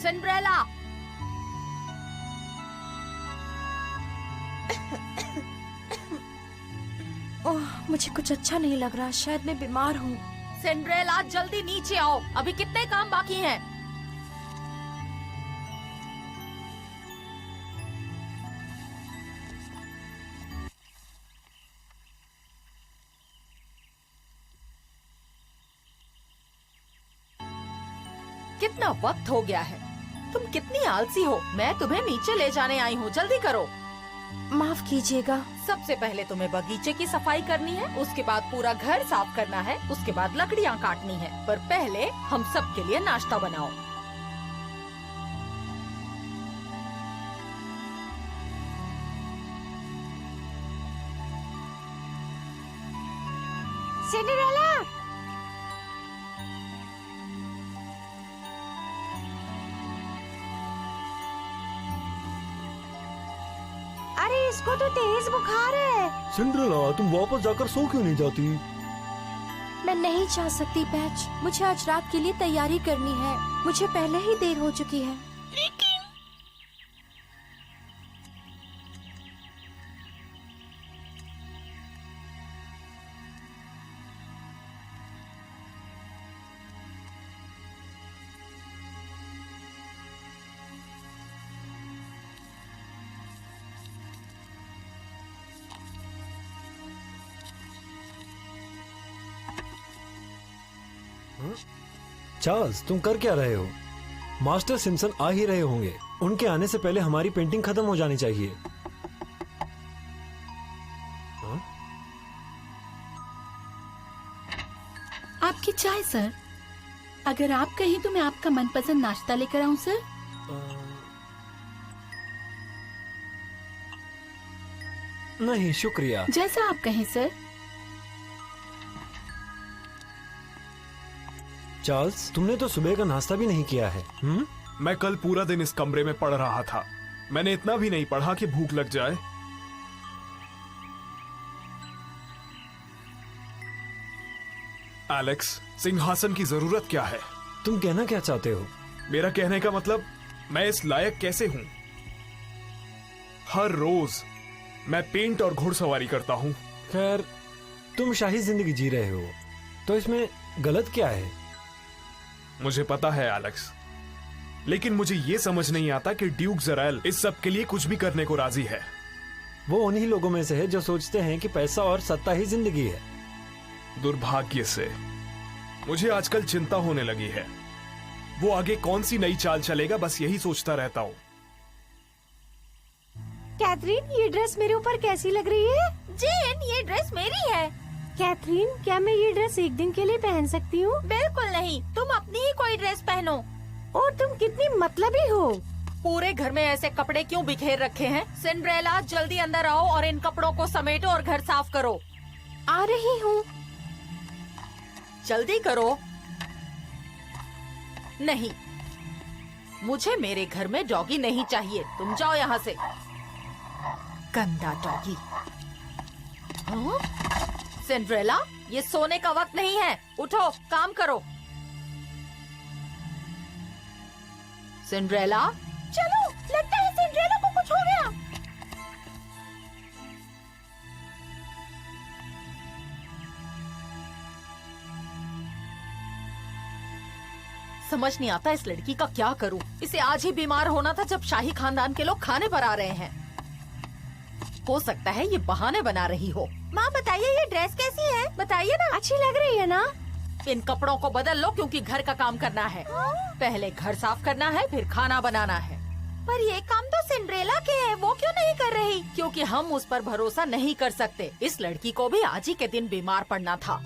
Cinderella. ओह, मुझे कुछ अच्छा नहीं लग रहा, शायद मैं बीमार हूँ। सिंड्रेला जल्दी नीचे आओ, अभी कितने काम बाकी हैं। कितना वक्त हो गया है, तुम कितनी आलसी हो। मैं तुम्हें नीचे ले जाने आई हूँ, जल्दी करो। माफ कीजिएगा। सबसे पहले तुम्हें बगीचे की सफाई करनी है, उसके बाद पूरा घर साफ करना है, उसके बाद लकड़ियाँ काटनी है। पर पहले हम सब के लिए नाश्ता बनाओ। सिंड्रेला, अरे इसको तो तेज बुखार है। सिंड्रेला, तुम वापस जाकर सो क्यों नहीं जाती? मैं नहीं जा सकती पैच, मुझे आज रात के लिए तैयारी करनी है। मुझे पहले ही देर हो चुकी है। चार्ल्स, तुम कर क्या रहे हो? मास्टर सिम्पसन आ ही रहे होंगे। उनके आने से पहले हमारी पेंटिंग खत्म हो जानी चाहिए। आपकी चाय सर। अगर आप कहें तो मैं आपका मनपसंद नाश्ता लेकर आऊं सर। नहीं शुक्रिया। जैसा आप कहें सर। चार्ल्स, तुमने तो सुबह का नाश्ता भी नहीं किया है। मैं कल पूरा दिन इस कमरे में पढ़ रहा था। मैंने इतना भी नहीं पढ़ा कि भूख लग जाए। एलेक्स, सिंहासन की जरूरत क्या है? तुम कहना क्या चाहते हो? मेरा कहने का मतलब, मैं इस लायक कैसे हूं? हर रोज मैं पेंट और घुड़सवारी करता हूं। खैर, तुम शाही जिंदगी जी रहे हो, तो इसमें गलत क्या है? मुझे पता है एलेक्स, लेकिन मुझे यह समझ नहीं आता कि ड्यूक ज़राइल इस सब के लिए कुछ भी करने को राजी है। वो उन्हीं लोगों में से है जो सोचते हैं कि पैसा और सत्ता ही जिंदगी है। दुर्भाग्य से मुझे आजकल चिंता होने लगी है। वो आगे कौन सी नई चाल चलेगा, बस यही सोचता रहता हूँ। कैथरीन, ये ड्रेस मेरे ऊपर कैसी लग रही है? जेन, ये ड्रेस मेरी है। कैथरीन, क्या मैं ये ड्रेस एक दिन के लिए पहन सकती हूँ? बिल्कुल नहीं, तुम अपनी ही कोई ड्रेस पहनो। और तुम कितनी मतलबी हो। पूरे घर में ऐसे कपड़े क्यों बिखेर रखे हैं? सिंड्रेला, जल्दी अंदर आओ और इन कपड़ों को समेटो और घर साफ करो। आ रही हूँ। जल्दी करो। नहीं, मुझे मेरे घर में डॉगी नहीं चाहिए। तुम जाओ यहाँ से, गंदा डॉगी। हाँ? सिंड्रेला, ये सोने का वक्त नहीं है, उठो, काम करो। सिंड्रेला, चलो, लगता है सिंड्रेला को कुछ हो गया। समझ नहीं आता इस लड़की का क्या करूं। इसे आज ही बीमार होना था जब शाही खानदान के लोग खाने पर आ रहे हैं। हो सकता है ये बहाने बना रही हो। माँ बताइए, ये ड्रेस कैसी है? बताइए ना। अच्छी लग रही है ना? इन कपड़ों को बदल लो, क्योंकि घर का काम करना है। पहले घर साफ करना है, फिर खाना बनाना है। पर ये काम तो सिंड्रेला के है, वो क्यों नहीं कर रही? क्योंकि हम उस पर भरोसा नहीं कर सकते। इस लड़की को भी आज ही के दिन बीमार पड़ना था।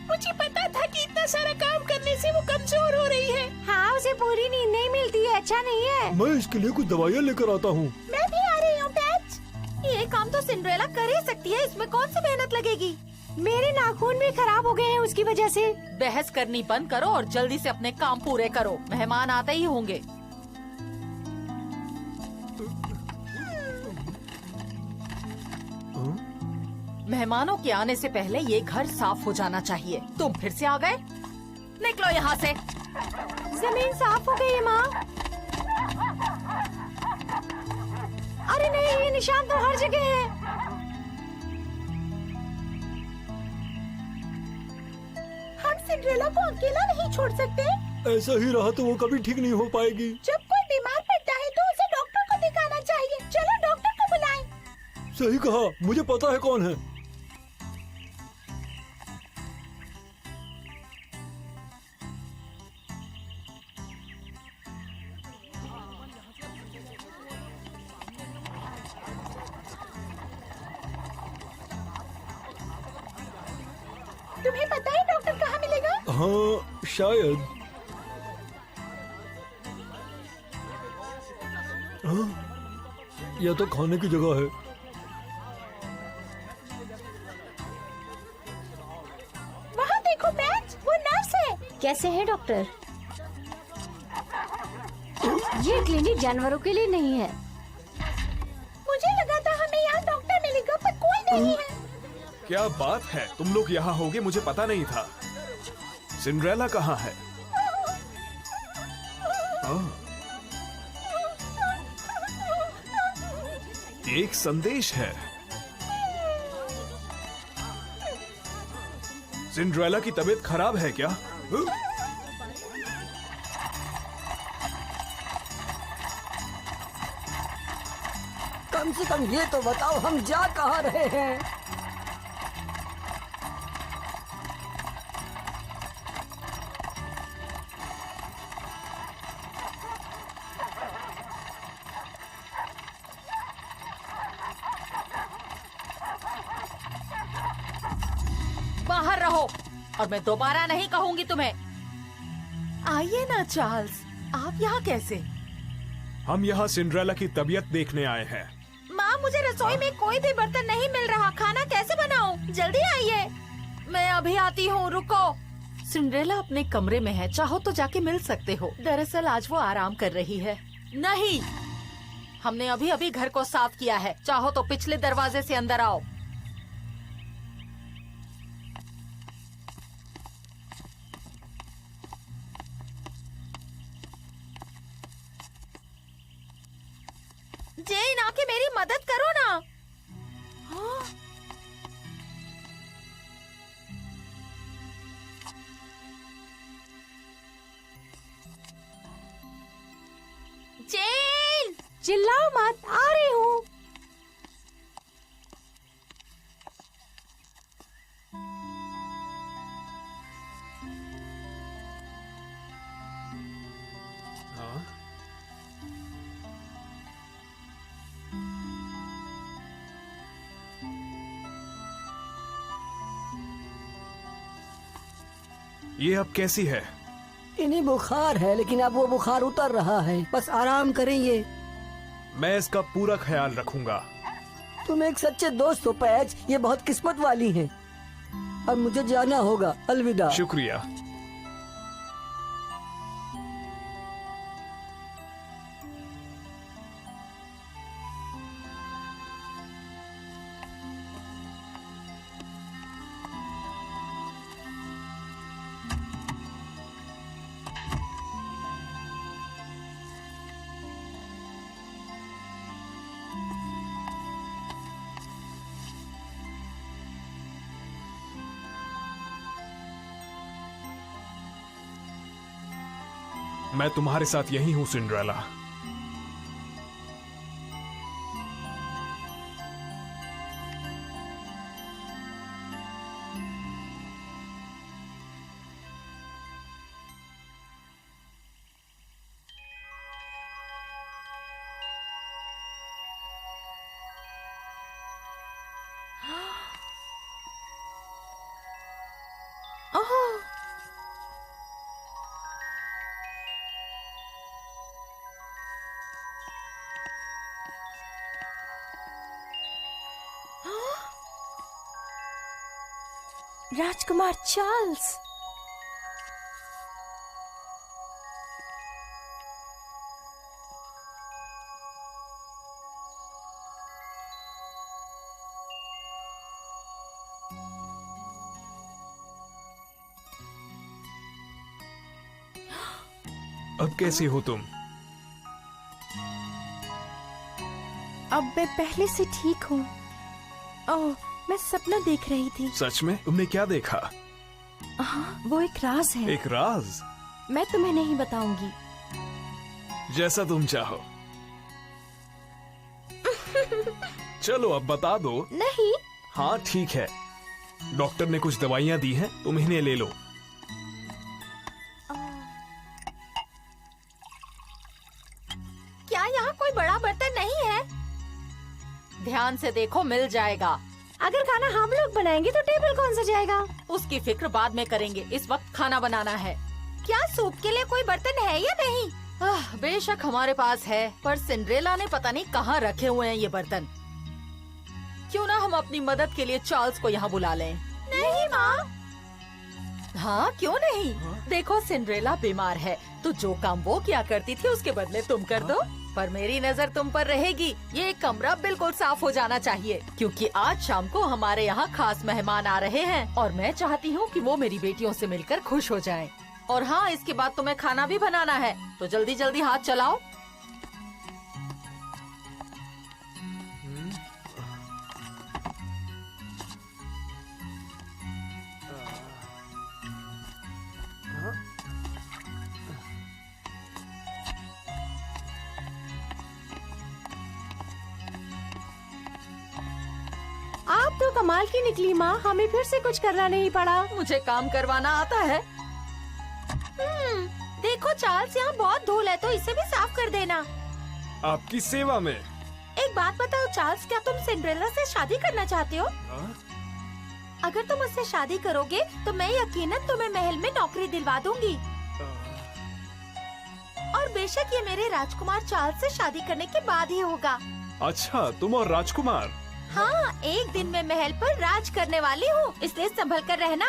मुझे पता था कि इतना सारा काम करने से वो कमजोर हो रही है। हाँ, उसे पूरी नींद नहीं मिलती है, अच्छा नहीं है। मैं इसके लिए कुछ दवाइयाँ लेकर आता हूँ। मैं भी आ रही हूँ पैच। ये काम तो सिंड्रेला कर ही सकती है, इसमें कौन सी मेहनत लगेगी? मेरे नाखून भी खराब हो गए हैं उसकी वजह से। बहस करनी बंद करो और जल्दी से अपने काम पूरे करो। मेहमान आते ही होंगे। मेहमानों के आने से पहले ये घर साफ हो जाना चाहिए। तुम फिर से आ गए? निकलो यहाँ से। जमीन साफ हो गई है माँ। अरे नहीं, ये निशान तो हर जगह है। हम सिंड्रेला को अकेला नहीं छोड़ सकते। ऐसा ही रहा तो वो कभी ठीक नहीं हो पाएगी। जब कोई बीमार पड़ता है तो उसे डॉक्टर को दिखाना चाहिए। चलो डॉक्टर को बुलाएं। सही कहा, मुझे पता है कौन है। तुम्हें पता है डॉक्टर कहाँ मिलेगा? हाँ शायद। हाँ, यह तो खाने की जगह है। वहाँ देखो पैच, वो नर्स है। कैसे है डॉक्टर? ये क्लिनिक जानवरों के लिए नहीं है। मुझे लगा था हमें यहाँ डॉक्टर मिलेगा, पर कोई नहीं है। क्या बात है, तुम लोग यहाँ होगे मुझे पता नहीं था। सिंड्रेला कहाँ है? एक संदेश है। सिंड्रेला की तबीयत खराब है क्या? कम से कम ये तो बताओ हम जा कहाँ रहे हैं। बाहर रहो और मैं दोबारा नहीं कहूंगी तुम्हें। आइए ना चार्ल्स, आप यहाँ कैसे? हम यहाँ सिंड्रेला की तबीयत देखने आए हैं। माँ, मुझे रसोई में कोई भी बर्तन नहीं मिल रहा। खाना कैसे बनाऊं? जल्दी आइए। मैं अभी आती हूँ, रुको। सिंड्रेला अपने कमरे में है, चाहो तो जाके मिल सकते हो। दरअसल आज वो आराम कर रही है। नहीं, हमने अभी अभी घर को साफ किया है। चाहो तो पिछले दरवाजे से अंदर आओ। जेन, आके मेरी मदद करो ना। हाँ? जेन, चिल्लाओ मत, आ रही हूँ। हाँ? ये अब कैसी है? इन्हीं बुखार है, लेकिन अब वो बुखार उतर रहा है। बस आराम करें ये। मैं इसका पूरा ख्याल रखूंगा। तुम एक सच्चे दोस्त हो पैच, ये बहुत किस्मत वाली हैं। अब मुझे जाना होगा, अलविदा। शुक्रिया। मैं तुम्हारे साथ यही हूं सिंड्रेला। ओह, राजकुमार चार्ल्स। अब कैसी हो तुम? अब मैं पहले से ठीक हूँ। ओह, मैं सपना देख रही थी। सच में? तुमने क्या देखा? हाँ, वो एक राज है। एक राज? मैं तुम्हें नहीं बताऊंगी। जैसा तुम चाहो। चलो अब बता दो। नहीं। हाँ ठीक है, डॉक्टर ने कुछ दवाइयाँ दी हैं, तुम इन्हें ले लो। क्या यहाँ कोई बड़ा बर्तन नहीं है? ध्यान से देखो, मिल जाएगा। अगर खाना हम लोग बनाएंगे तो टेबल कौन सजाएगा? उसकी फिक्र बाद में करेंगे, इस वक्त खाना बनाना है। क्या सूप के लिए कोई बर्तन है या नहीं? बेशक हमारे पास है, पर सिंड्रेला ने पता नहीं कहाँ रखे हुए हैं ये बर्तन। क्यों ना हम अपनी मदद के लिए चार्ल्स को यहाँ बुला लें? नहीं माँ। हाँ क्यों नहीं? देखो सिंड्रेला बीमार है, तो जो काम वो किया करती थी उसके बदले तुम कर दो। पर मेरी नजर तुम पर रहेगी। ये कमरा बिल्कुल साफ हो जाना चाहिए, क्योंकि आज शाम को हमारे यहाँ खास मेहमान आ रहे हैं और मैं चाहती हूँ कि वो मेरी बेटियों से मिलकर खुश हो जाएं। और हाँ, इसके बाद तुम्हें खाना भी बनाना है, तो जल्दी जल्दी हाथ चलाओ। आप तो कमाल की निकली माँ, हमें फिर से कुछ करना नहीं पड़ा। मुझे काम करवाना आता है। देखो चार्ल्स, यहाँ बहुत धूल है, तो इसे भी साफ कर देना। आपकी सेवा में। एक बात बताओ चार्ल्स, क्या तुम सिंड्रेला से शादी करना चाहते हो? अगर तुम उससे शादी करोगे तो मैं यकीनन तुम्हें महल में नौकरी दिलवा दूंगी। और बेशक ये मेरे राजकुमार चार्ल्स से शादी करने के बाद ही होगा। अच्छा, तुम और राजकुमार? हाँ, एक दिन मैं महल पर राज करने वाली हूँ, इसलिए संभल कर रहना।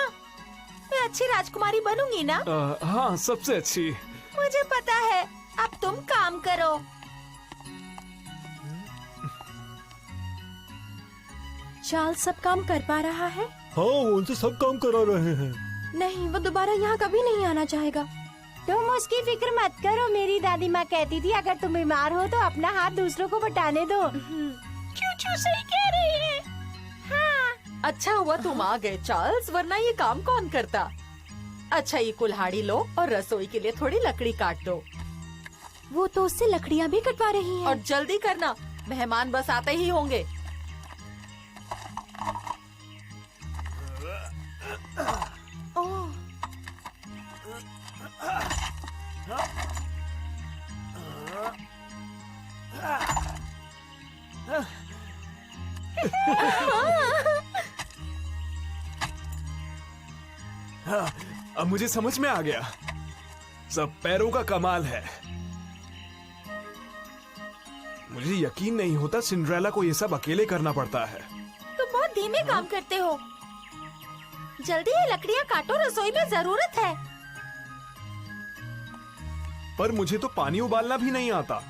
मैं अच्छी राजकुमारी बनूंगी ना? हाँ, सबसे अच्छी। मुझे पता है। अब तुम काम करो। चार्ल्स सब काम कर पा रहा है? हाँ, वो उनसे सब काम करा रहे हैं। नहीं, वो दोबारा यहाँ कभी नहीं आना चाहेगा। तुम उसकी फिक्र मत करो। मेरी दादी माँ कहती थी अगर तुम बीमार हो तो अपना हाथ दूसरों को बटाने दो। चूचू सही कह रही है। हाँ। अच्छा हुआ तुम आ गए चार्ल्स, वरना ये काम कौन करता। अच्छा, ये कुल्हाड़ी लो और रसोई के लिए थोड़ी लकड़ी काट दो। वो तो उससे लकड़ियाँ भी कटवा रही है। और जल्दी करना, मेहमान बस आते ही होंगे। ओह, हाँ, अब मुझे समझ में आ गया। सब पैरों का कमाल है। मुझे यकीन नहीं होता सिंड्रेला को ये सब अकेले करना पड़ता है। तुम बहुत धीमे काम करते हो। जल्दी ये लकड़ियाँ काटो, रसोई में जरूरत है। पर मुझे तो पानी उबालना भी नहीं आता।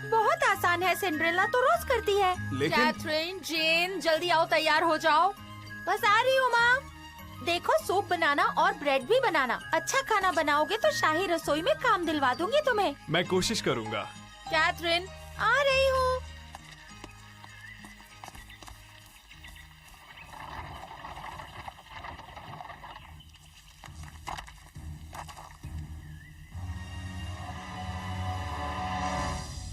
बहुत आसान है, सिंड्रेला तो रोज करती है। लेकिन कैथरीन, जेन, जल्दी आओ, तैयार हो जाओ। बस आ रही हूँ माँ। देखो, सूप बनाना और ब्रेड भी बनाना। अच्छा खाना बनाओगे तो शाही रसोई में काम दिलवा दूंगी तुम्हें। मैं कोशिश करूंगा। कैथरीन, आ रही हूँ।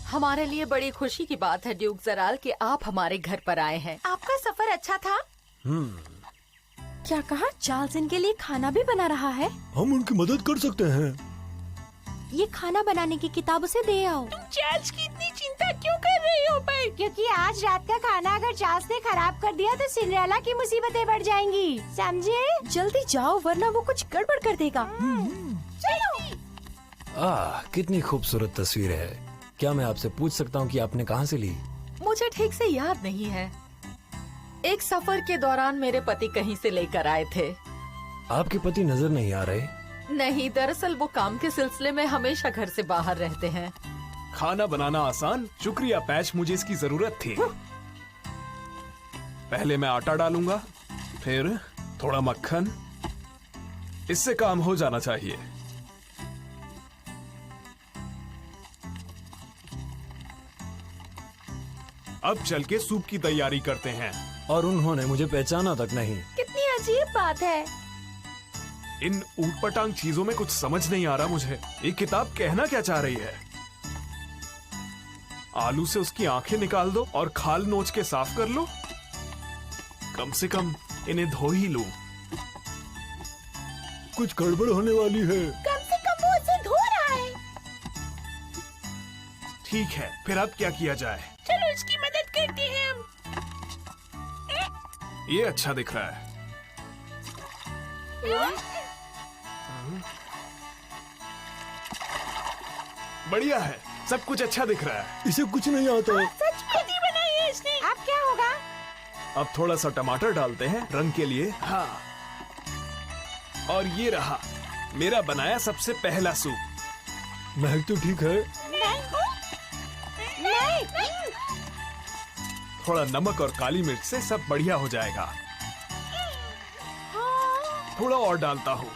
हमारे लिए बड़ी खुशी की बात है ड्यूक जराल कि आप हमारे घर पर आए हैं। आपका सफर अच्छा था? क्या कहा? चार्ल्स इनके लिए खाना भी बना रहा है? हम उनकी मदद कर सकते हैं। ये खाना बनाने की किताब उसे दे आओ। तुम चार्ल्स की इतनी चिंता क्यों कर रही हो भाई? क्योंकि आज रात का खाना अगर चार्ल्स ने खराब कर दिया तो सिंड्रेला की मुसीबतें बढ़ जाएंगी, समझे? जल्दी जाओ वरना वो कुछ गड़बड़ कर देगा। चलो। कितनी खूबसूरत तस्वीर है। क्या मैं आपसे पूछ सकता हूँ कि आपने कहाँ से ली? मुझे ठीक से याद नहीं है। एक सफर के दौरान मेरे पति कहीं से लेकर आए थे। आपके पति नजर नहीं आ रहे? नहीं, दरअसल वो काम के सिलसिले में हमेशा घर से बाहर रहते हैं। खाना बनाना आसान। शुक्रिया पैच, मुझे इसकी जरूरत थी। पहले मैं आटा डालूंगा, फिर थोड़ा मक्खन। इससे काम हो जाना चाहिए। अब चल के सूप की तैयारी करते हैं। और उन्होंने मुझे पहचाना तक नहीं। कितनी अजीब बात है। इन ऊटपटांग चीजों में कुछ समझ नहीं आ रहा मुझे। ये किताब कहना क्या चाह रही है? आलू से उसकी आंखें निकाल दो और खाल नोच के साफ कर लो। कम से कम इन्हें धो ही लूं। कुछ गड़बड़ होने वाली है। कम से कम वो उसे धो रहा है। ठीक है, फिर अब क्या किया जाए? चलो उसकी मदद करते हैं हम। ये अच्छा दिख रहा है। बढ़िया है, सब कुछ अच्छा दिख रहा है। इसे कुछ नहीं आता। सच में नहीं बनाई है इसने। अब क्या होगा? अब थोड़ा सा टमाटर डालते हैं रंग के लिए। हाँ, और ये रहा मेरा बनाया सबसे पहला सूप। महक तो ठीक है। नहीं। थोड़ा नमक और काली मिर्च से सब बढ़िया हो जाएगा। थोड़ा और डालता हूँ।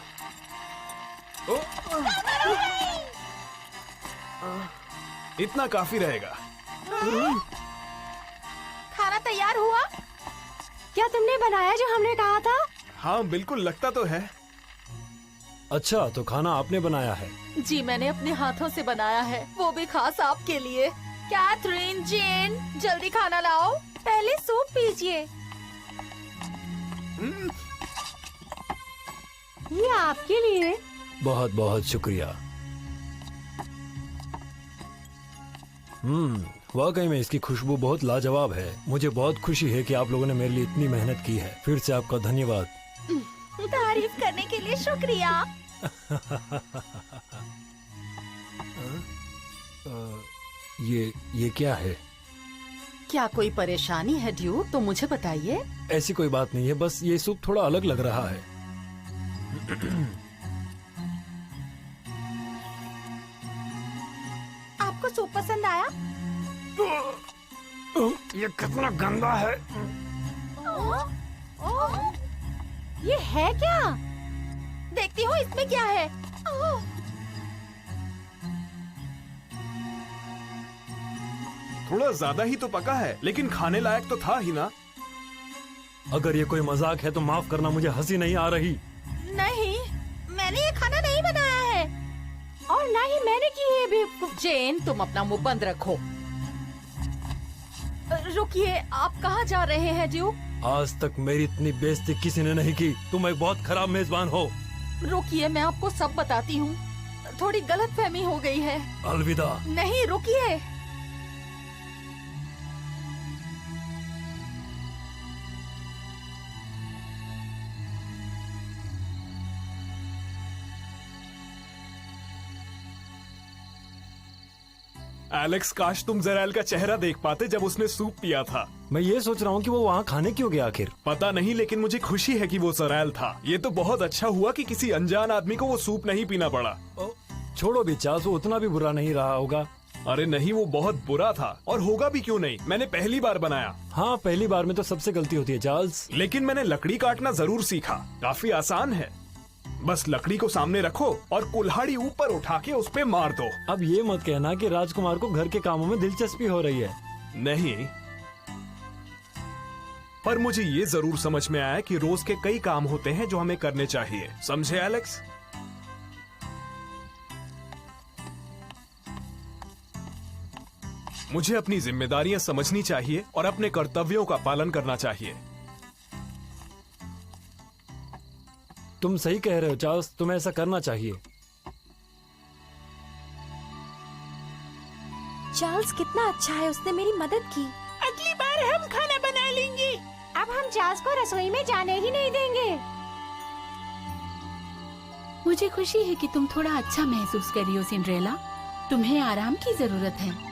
इतना काफी रहेगा। खाना तैयार हुआ? क्या तुमने बनाया जो हमने कहा था? हाँ बिल्कुल, लगता तो है। अच्छा, तो खाना आपने बनाया है? जी मैंने अपने हाथों से बनाया है, वो भी खास आपके लिए। कैथरीन, जेन, जल्दी खाना लाओ। पहले सूप पीजिए। ये आपके लिए। बहुत बहुत शुक्रिया। वाकई में इसकी खुशबू बहुत लाजवाब है। मुझे बहुत खुशी है कि आप लोगों ने मेरे लिए इतनी मेहनत की है। फिर से आपका धन्यवाद। तारीफ करने के लिए शुक्रिया। ये क्या है? क्या कोई परेशानी है ड्यूक? तो मुझे बताइए। ऐसी कोई बात नहीं है, बस ये सूप थोड़ा अलग लग रहा है। आपको सूप पसंद आया? ये कितना गंदा है। ये है क्या? देखती हूँ इसमें क्या है। थोड़ा ज्यादा ही तो पका है, लेकिन खाने लायक तो था ही ना। अगर ये कोई मजाक है तो माफ करना, मुझे हंसी नहीं आ रही। नहीं, मैंने ये खाना नहीं बनाया है और ना ही मैंने की है भी। जेन, तुम अपना मुंह बंद रखो। रुकिए, आप कहाँ जा रहे हैं ड्यूक? आज तक मेरी इतनी बेइज्जती किसी ने नहीं की। तुम एक बहुत खराब मेजबान हो। रुकिए, मैं आपको सब बताती हूँ। थोड़ी गलतफहमी हो गई है। अलविदा। नहीं, रुकिए। एलेक्स, काश तुम जराइल का चेहरा देख पाते जब उसने सूप पिया था। मैं ये सोच रहा हूँ कि वो वहाँ खाने क्यों गया आखिर। पता नहीं, लेकिन मुझे खुशी है कि वो जराइल था। ये तो बहुत अच्छा हुआ कि किसी अनजान आदमी को वो सूप नहीं पीना पड़ा। छोड़ो भी, चार्ल्स वो उतना भी बुरा नहीं रहा होगा। अरे नहीं, वो बहुत बुरा था, और होगा भी क्यों नहीं। मैंने पहली बार बनाया। हाँ, पहली बार में तो सबसे गलती होती है चार्ल्स। लेकिन मैंने लकड़ी काटना जरूर सीखा। काफी आसान है। बस लकड़ी को सामने रखो और कुल्हाड़ी ऊपर उठा के उस पे मार दो। अब ये मत कहना कि राजकुमार को घर के कामों में दिलचस्पी हो रही है। नहीं, पर मुझे ये जरूर समझ में आया कि रोज के कई काम होते हैं जो हमें करने चाहिए। समझे एलेक्स? मुझे अपनी जिम्मेदारियां समझनी चाहिए और अपने कर्तव्यों का पालन करना चाहिए। तुम सही कह रहे हो चार्ल्स, तुम्हें ऐसा करना चाहिए। चार्ल्स कितना अच्छा है, उसने मेरी मदद की। अगली बार हम खाना बना लेंगे। अब हम चार्ल्स को रसोई में जाने ही नहीं देंगे। मुझे खुशी है कि तुम थोड़ा अच्छा महसूस कर रही हो सिंड्रेला। तुम्हें आराम की जरूरत है।